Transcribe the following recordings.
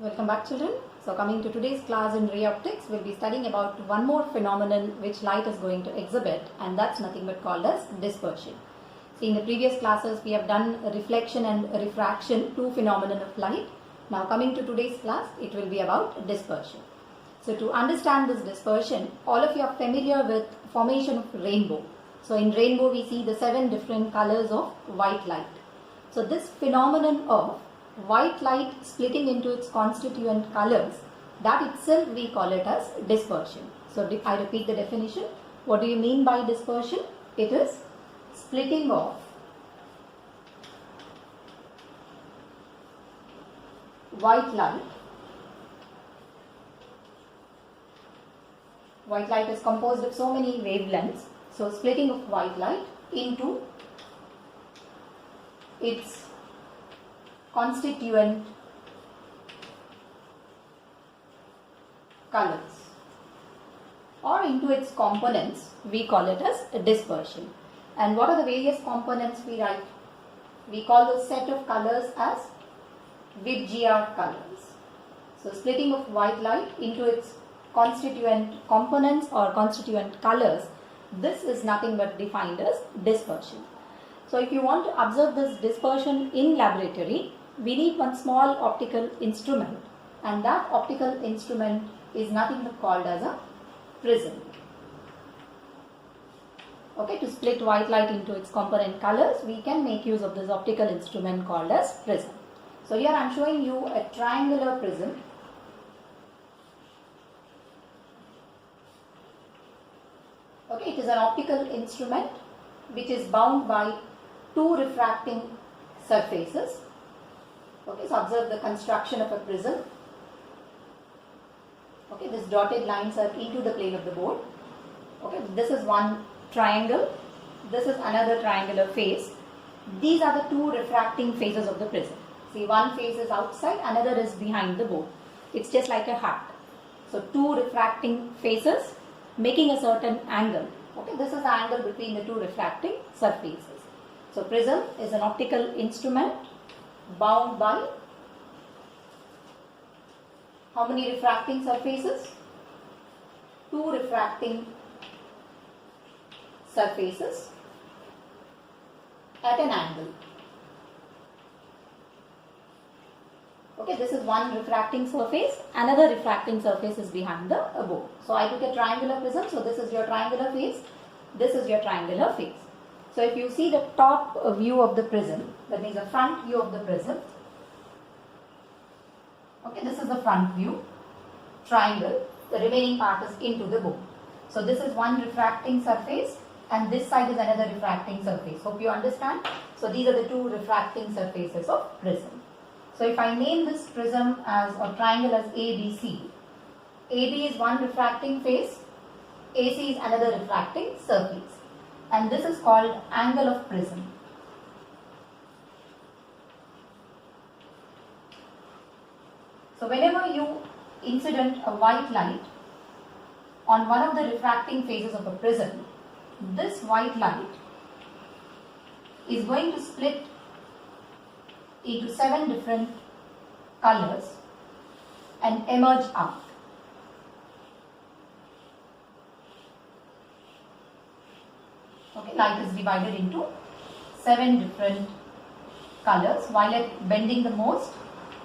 Welcome back, children. So coming to today's class in ray optics, we'll be studying about one more phenomenon which light is going to exhibit, and that's nothing but called as dispersion. See, in the previous classes we have done reflection and refraction, two phenomena of light. Now coming to today's class, it will be about dispersion. So to understand this dispersion, all of you are familiar with formation of rainbow. So in rainbow we see the 7 different colors of white light. So this phenomenon of white light splitting into its constituent colors, that itself we call it as dispersion. So I repeat the definition. What do you mean by dispersion? It is splitting of white light. White light is composed of so many wavelengths. So splitting of white light into its constituent colors or into its components, we call it as dispersion. And what are the various components we write? We call the set of colors as Vidyar colors. So splitting of white light into its constituent components or constituent colors, this is nothing but defined as dispersion. So if you want to observe this dispersion in laboratory, we need one small optical instrument, and that optical instrument is nothing but called as a prism. Okay, to split white light into its component colors, we can make use of this optical instrument called as prism. So here I am showing you a triangular prism. Okay, it is an optical instrument which is bound by two refracting surfaces. Okay, so observe the construction of a prism. Okay, these dotted lines are into the plane of the board. Okay, this is one triangle. This is another triangular face. These are the two refracting faces of the prism. See, one face is outside, another is behind the board. It's just like a hat. So two refracting faces making a certain angle. Okay, this is the angle between the two refracting surfaces. So prism is an optical instrument bound by how many refracting surfaces? Two refracting surfaces at an angle. Okay, this is one refracting surface, another refracting surface is behind the board. So I took a triangular prism, so this is your triangular face, this is your triangular face. So if you see the top view of the prism, that means the front view of the prism. Okay, this is the front view, triangle, the remaining part is into the board. So this is one refracting surface and this side is another refracting surface. Hope you understand. So these are the two refracting surfaces of prism. So if I name this prism as or triangle as ABC, AB is one refracting face, AC is another refracting surface. And this is called angle of prism. So whenever you incident a white light on one of the refracting faces of a prism, this white light is going to split into 7 different colors and emerge out. Okay, light is divided into 7 different colors. Violet bending the most,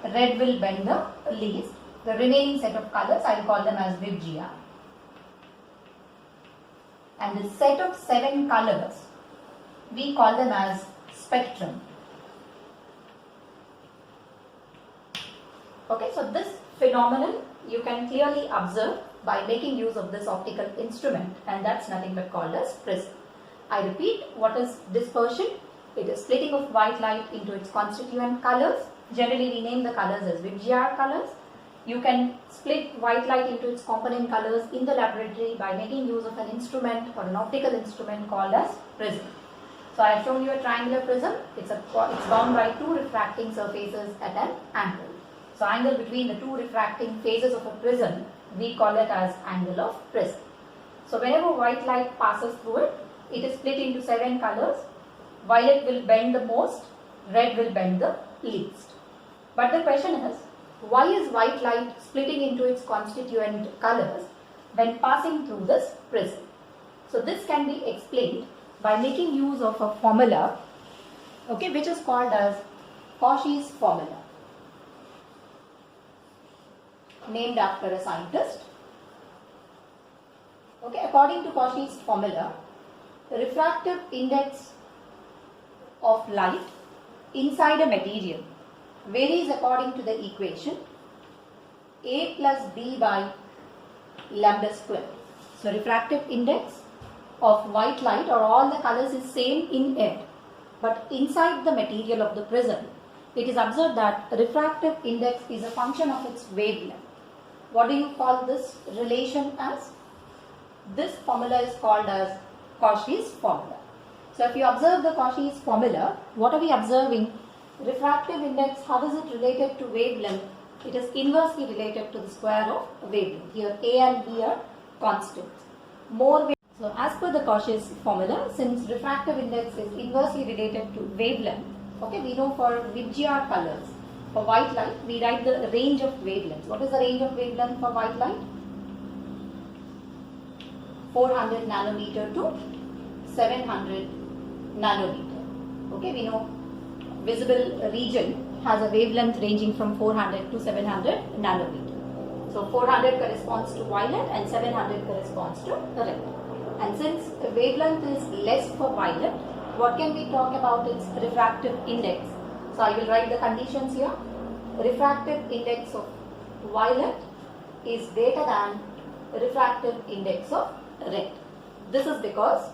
red will bend the least. The remaining set of colors I will call them as Vidyar. And the set of 7 colors we call them as spectrum. Okay, so this phenomenon you can clearly observe by making use of this optical instrument, and that's nothing but called as prism. I repeat, what is dispersion? It is splitting of white light into its constituent colors. Generally we name the colors as Vidyar colors. You can split white light into its component colors in the laboratory by making use of an instrument or an optical instrument called as prism. So I have shown you a triangular prism. It's bound by two refracting surfaces at an angle. So angle between the two refracting faces of a prism, we call it as angle of prism. So whenever white light passes through it, it is split into 7 colors. Violet will bend the most, red will bend the least. But the question is, why is white light splitting into its constituent colors when passing through this prism? So this can be explained by making use of a formula, okay, which is called as Cauchy's formula, named after a scientist. Okay, according to Cauchy's formula, the refractive index of light inside a material varies according to the equation A plus B by lambda square. So refractive index of white light or all the colors is same in air, but inside the material of the prism, it is observed that refractive index is a function of its wavelength. What do you call this relation as? This formula is called as Cauchy's formula. So if you observe the Cauchy's formula, what are we observing? Refractive index, how is it related to wavelength? It is inversely related to the square of wavelength. Here A and B are constants. So as per the Cauchy's formula, since refractive index is inversely related to wavelength, okay, we know for Vidyar colors, for white light, we write the range of wavelengths. What is the range of wavelength for white light? 400 nanometer to 700 nanometer. Okay, we know visible region has a wavelength ranging from 400 to 700 nanometer. So 400 corresponds to violet and 700 corresponds to red. And since the wavelength is less for violet, what can we talk about its refractive index? So I will write the conditions here. Refractive index of violet is greater than refractive index of red. This is because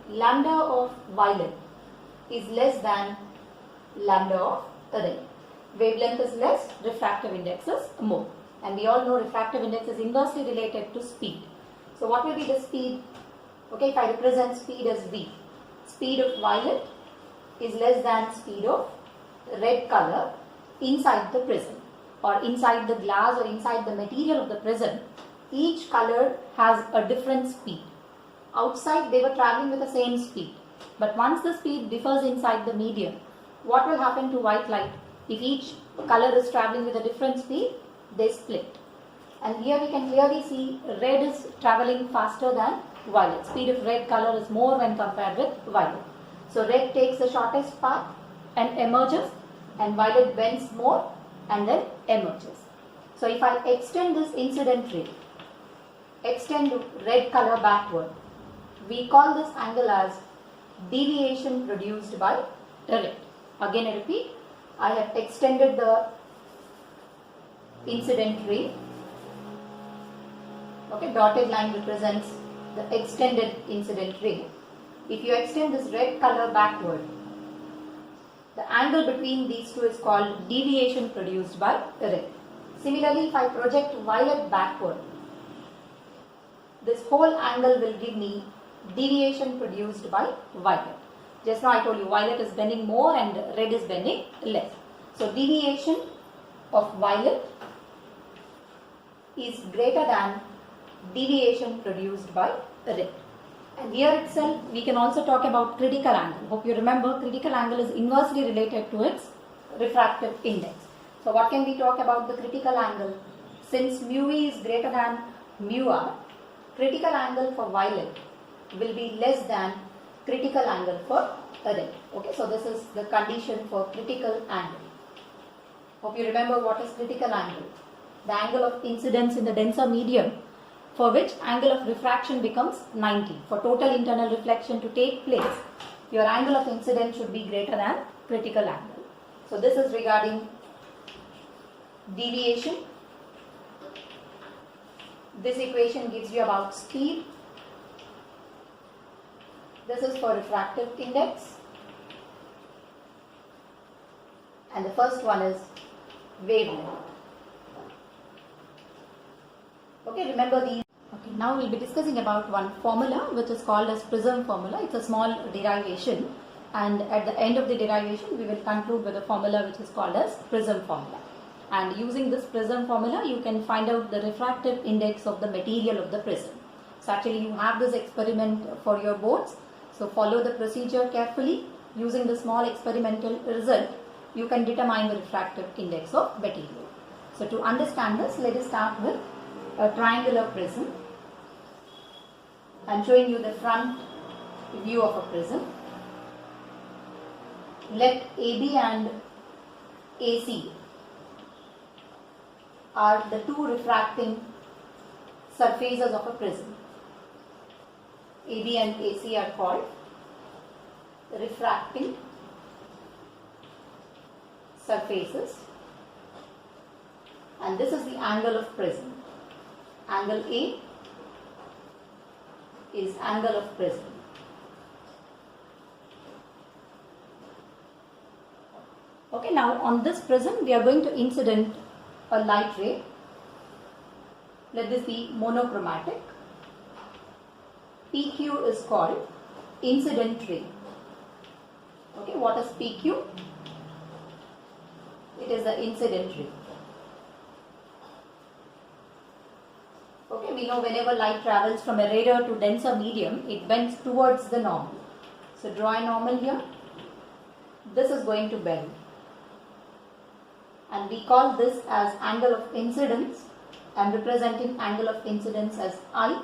lambda of violet is less than lambda of red. Wavelength is less, refractive index is more. And we all know refractive index is inversely related to speed. So what will be the speed? Okay, if I represent speed as V, speed of violet is less than speed of red color inside the prism or inside the glass or inside the material of the prism. Each color has a different speed. Outside they were traveling with the same speed, but once the speed differs inside the medium, what will happen to white light? If each color is traveling with a different speed, they split. And here we can clearly see red is traveling faster than violet. Speed of red color is more when compared with violet. So red takes the shortest path and emerges, and violet bends more and then emerges. So if I extend this incident ray, extend red color backward, we call this angle as deviation produced by red. Again I repeat, I have extended the incident ray. Okay, dotted line represents the extended incident ray. If you extend this red color backward, the angle between these two is called deviation produced by red. Similarly, if I project violet backward, this whole angle will give me deviation produced by violet. Just now I told you violet is bending more and red is bending less. So deviation of violet is greater than deviation produced by red. And here itself we can also talk about critical angle. Hope you remember critical angle is inversely related to its refractive index. So what can we talk about the critical angle? Since mu V is greater than mu R, critical angle for violet will be less than critical angle for red. Okay, so this is the condition for critical angle. Hope you remember what is critical angle. The angle of incidence in the denser medium, for which angle of refraction becomes 90. For total internal reflection to take place, your angle of incidence should be greater than critical angle. So this is regarding deviation. This equation gives you about speed. This is for refractive index. And the first one is wavelength. Okay, remember these. Okay, now we'll be discussing about one formula which is called as prism formula. It's a small derivation, and at the end of the derivation we will conclude with a formula which is called as prism formula. And using this prism formula you can find out the refractive index of the material of the prism. So actually you have this experiment for your boards. So follow the procedure carefully. Using the small experimental result, you can determine the refractive index of material. So to understand this, let us start with a triangular prism. I am showing you the front view of a prism. Let AB and AC are the two refracting surfaces of a prism. AB and AC are called refracting surfaces, and this is the angle of prism. Angle A is angle of prism. Okay, now on this prism we are going to incident a light ray. Let this be monochromatic. PQ is called incident ray. Okay, what is PQ? It is the incident ray. Okay, we know whenever light travels from a rarer to denser medium, it bends towards the normal. So draw a normal here. This is going to bend. And we call this as angle of incidence. I am representing angle of incidence as I,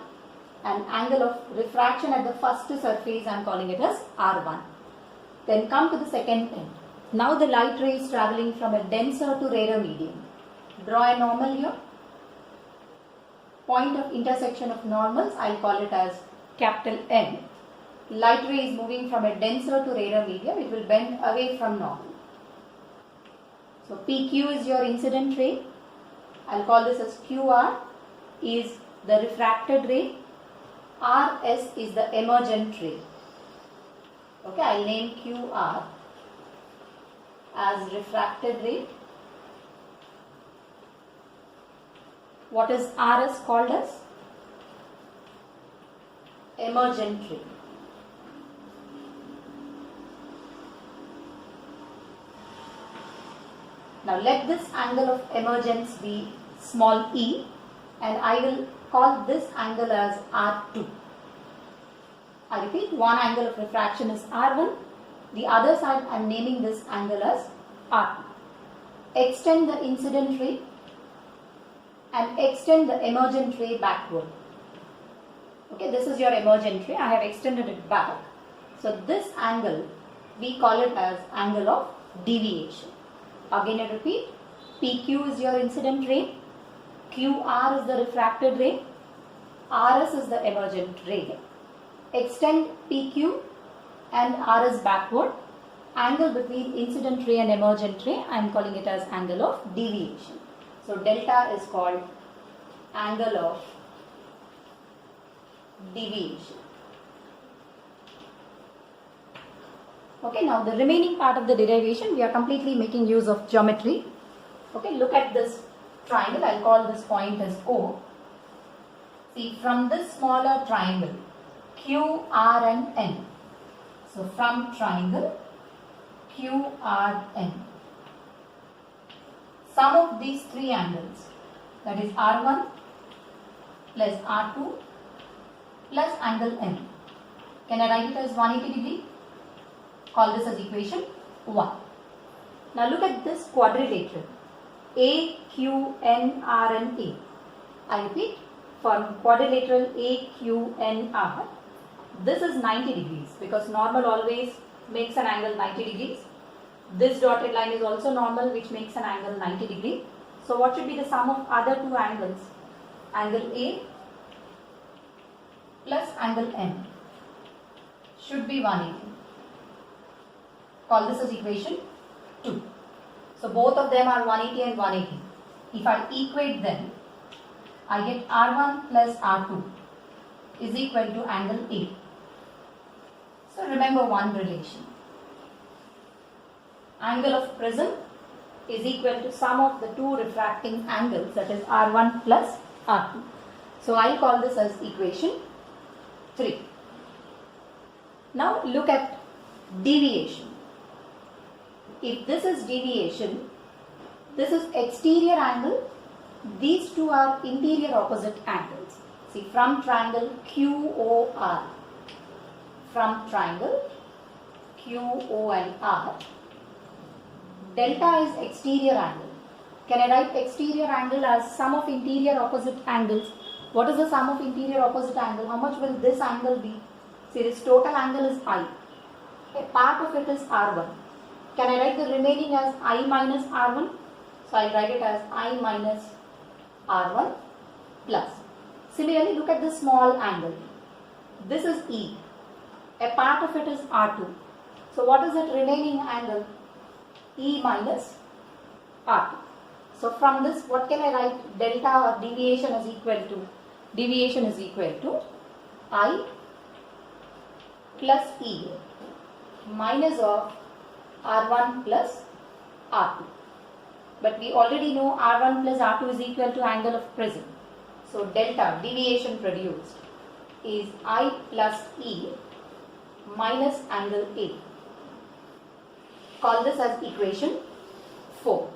and angle of refraction at the first surface I am calling it as R1. Then come to the second end. Now the light ray is travelling from a denser to rarer medium. Draw a normal here. Point of intersection of normals, I will call it as capital N. Light ray is moving from a denser to rarer medium. It will bend away from normal. So PQ is your incident ray. I will call this as QR is the refracted ray. RS is the emergent ray. Okay, I will name QR as refracted ray. What is RS called as? Emergent ray. Now let this angle of emergence be small e, and I will call this angle as R2. I repeat, one angle of refraction is R1, the other side I am naming this angle as R2. Extend the incident ray and extend the emergent ray backward. Okay, this is your emergent ray. I have extended it back. So this angle, we call it as angle of deviation. Again I repeat, PQ is your incident ray, QR is the refracted ray, RS is the emergent ray. Extend PQ and RS backward. Angle between incident ray and emergent ray, I am calling it as angle of deviation. So delta is called angle of deviation. Okay, now the remaining part of the derivation, we are completely making use of geometry. Okay, look at this triangle. I will call this point as O. See, from this smaller triangle, Q, R and N. So from triangle, Q, R, N. Sum of these three angles, that is R1 plus R2 plus angle N. Can I write it as 180 degree? Call this as equation 1. Now look at this quadrilateral. A, Q, N, R and A. I repeat, for quadrilateral A, Q, N, R, this is 90 degrees because normal always makes an angle 90 degrees. This dotted line is also normal, which makes an angle 90 degree. So what should be the sum of other two angles? Angle A plus angle N should be 180. Call this as equation 2. So both of them are 180 and 180. If I equate them, I get R1 plus R2 is equal to angle A. So remember one relation. Angle of prism is equal to sum of the two refracting angles, that is R1 plus R2. So I will call this as equation 3. Now look at deviation. If this is deviation, this is exterior angle, these two are interior opposite angles. See, from triangle QOR, from triangle QO and R, delta is exterior angle Can I write exterior angle as sum of interior opposite angles? What is the sum of interior opposite angle? How much will this angle be? See, this total angle is I. A part of it is R1. Can I write the remaining as I minus R1? So I'll write it as I minus R1 plus. Similarly, look at this small angle. This is E. A part of it is R2. So what is that remaining angle? E minus R2. So from this, what can I write? Delta or deviation is equal to? Deviation is equal to I plus E minus of R1 plus R2. But we already know R1 plus R2 is equal to angle of prism. So delta, deviation produced, is I plus E minus angle A. Call this as equation 4.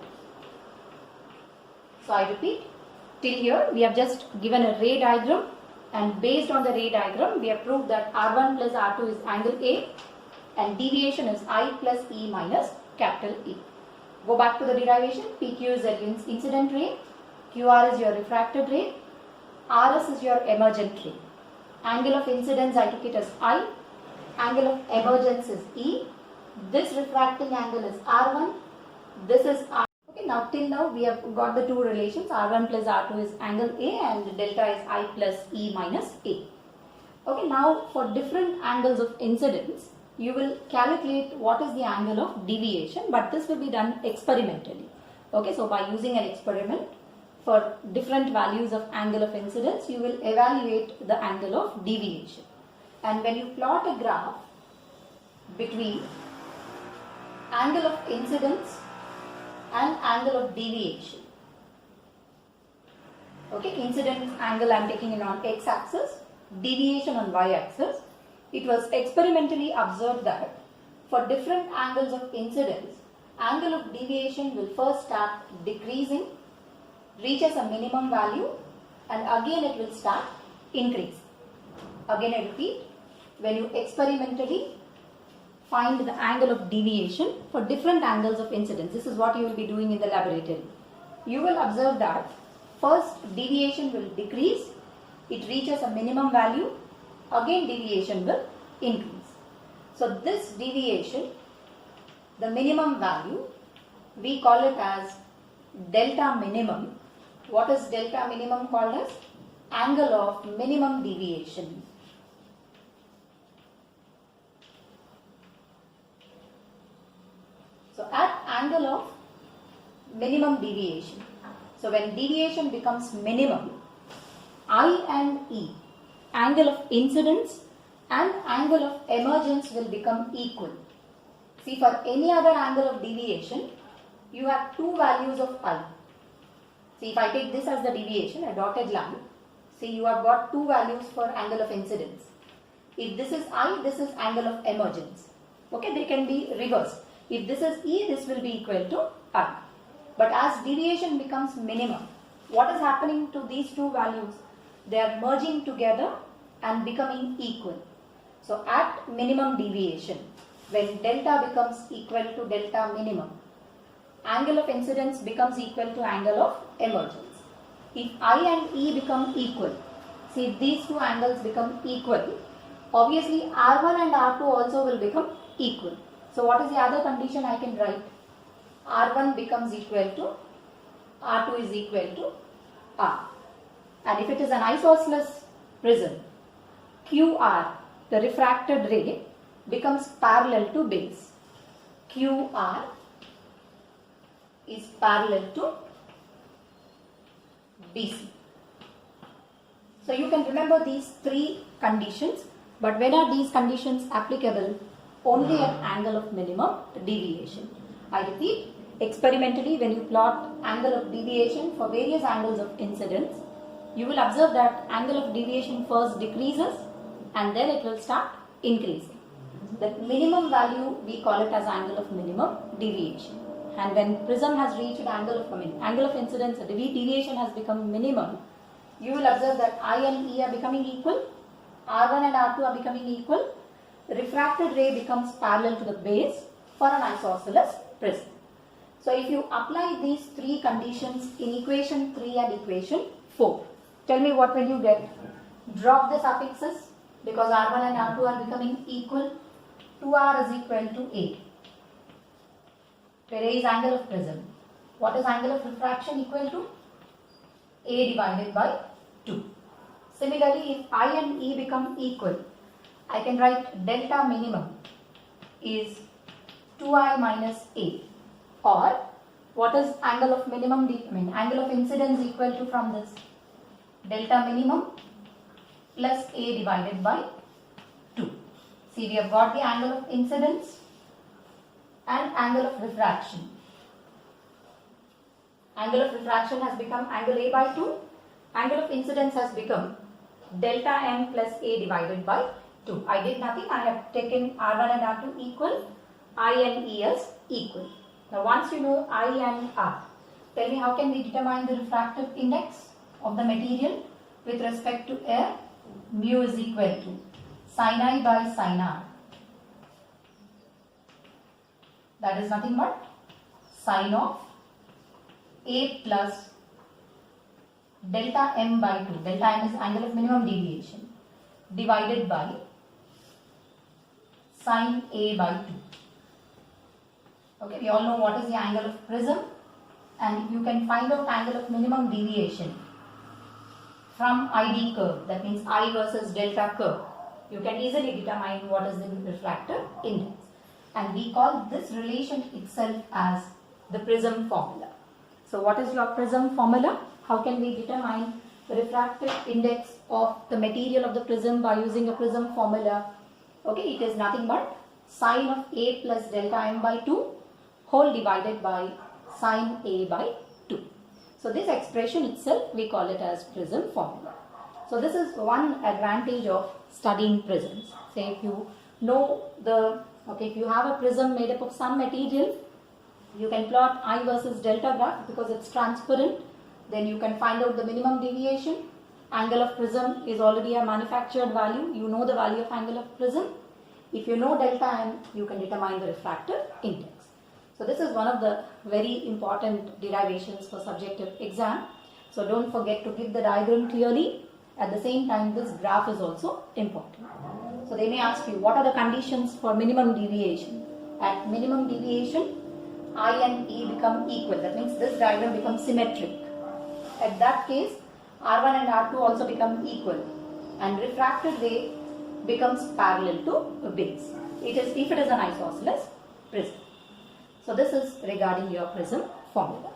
So I repeat, till here we have just given a ray diagram, and based on the ray diagram we have proved that R1 plus R2 is angle A and deviation is I plus E minus capital E. Go back to the derivation. PQ is the incident ray, QR is your refracted ray, RS is your emergent ray. Angle of incidence I took it as I, angle of emergence is E, this refracting angle is R1, this is R. Okay, now till now we have got the two relations. R1 plus R2 is angle A and delta is I plus E minus A. Okay, now for different angles of incidence, you will calculate what is the angle of deviation, but this will be done experimentally. Okay, so by using an experiment for different values of angle of incidence, you will evaluate the angle of deviation. And when you plot a graph between angle of incidence and angle of deviation. Okay, incidence angle I am taking it on x-axis, deviation on y-axis. It was experimentally observed that for different angles of incidence, angle of deviation will first start decreasing, reaches a minimum value, and again it will start increasing. Again I repeat, when you experimentally find the angle of deviation for different angles of incidence, this is what you will be doing in the laboratory. You will observe that first deviation will decrease, it reaches a minimum value, again deviation will increase. So this deviation, the minimum value, we call it as delta minimum. What is delta minimum called as? Angle of minimum deviation. So at angle of minimum deviation, so when deviation becomes minimum, I and E, angle of incidence and angle of emergence will become equal. See, for any other angle of deviation, you have two values of I. See, if I take this as the deviation, a dotted line, see you have got two values for angle of incidence. If this is I, this is angle of emergence. Okay, they can be reversed. If this is E, this will be equal to I. But as deviation becomes minimum, what is happening to these two values? They are merging together and becoming equal. So at minimum deviation, when delta becomes equal to delta minimum, angle of incidence becomes equal to angle of emergence. If I and E become equal, see if these two angles become equal, obviously R1 and R2 also will become equal. So what is the other condition I can write? R1 becomes equal to R2 is equal to R. And if it is an isosceles prism, QR, the refracted ray, becomes parallel to base. QR is parallel to BC. So you can remember these three conditions, but when are these conditions applicable? Only at angle of minimum deviation. I repeat, experimentally when you plot angle of deviation for various angles of incidence, you will observe that angle of deviation first decreases and then it will start increasing. The minimum value we call it as angle of minimum deviation. And when prism has reached angle of incidence, the deviation has become minimum, you will observe that I and E are becoming equal, R1 and R2 are becoming equal, refracted ray becomes parallel to the base for an isosceles prism. So if you apply these three conditions in equation 3 and equation 4, tell me what will you get? Drop the suffixes because R1 and R2 are becoming equal. 2R is equal to 8. Where A is angle of prism. What is angle of refraction equal to? A divided by 2. Similarly, if I and E become equal, I can write delta minimum is 2I minus A. Or what is angle of minimum, angle of incidence equal to from this? Delta minimum plus A divided by 2. See, we have got the angle of incidence and angle of refraction. Angle of refraction has become angle A by 2. Angle of incidence has become delta M plus A divided by 2. I did nothing. I have taken R1 and R2 equal. I and E as equal. Now once you know I and R, tell me how can we determine the refractive index of the material with respect to air? Mu is equal to sin I by sin R. That is nothing but sin of A plus delta M by 2. Delta M is angle of minimum deviation divided by sin A by 2. Okay, we all know what is the angle of prism, and you can find out angle of minimum deviation from ID curve, that means I versus delta curve. You can easily determine what is the refractive index, and we call this relation itself as the prism formula. So what is your prism formula? How can we determine the refractive index of the material of the prism by using a prism formula? Okay, it is nothing but sine of A plus delta M by 2 whole divided by sine A by 2. So this expression itself we call it as prism formula. So this is one advantage of studying prisms. Say if you know if you have a prism made up of some material, you can plot I versus delta graph because it's transparent. Then you can find out the minimum deviation. Angle of prism is already a manufactured value. You know the value of angle of prism. If you know delta M, you can determine the refractive index. So this is one of the very important derivations for subjective exam. So don't forget to give the diagram clearly. At the same time, this graph is also important. So they may ask you, what are the conditions for minimum deviation? At minimum deviation, I and E become equal. That means this diagram becomes symmetric. At that case, R1 and R2 also become equal. And refracted ray becomes parallel to a base. It is if it is an isosceles prism. So this is regarding your prism formula.